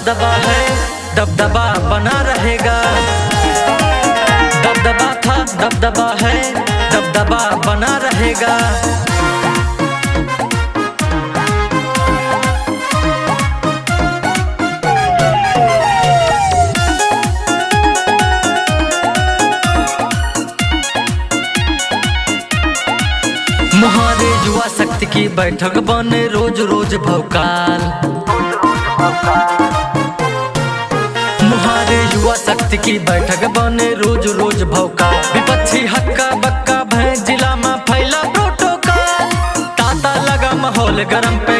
दबदबा है, दबदबा बना रहेगा। दबदबा था, दबदबा है, दबदबा बना रहेगा। मुहारे युवा शक्ति की बैठक बने रोज रोज भौकाल। मुहारे युवा शक्ति की बैठक बने रोज रोज भौकाल। विपक्षी हक्का बक्का भय जिला में फैला प्रोटोकॉल। ताता लगा माहौल गरम पे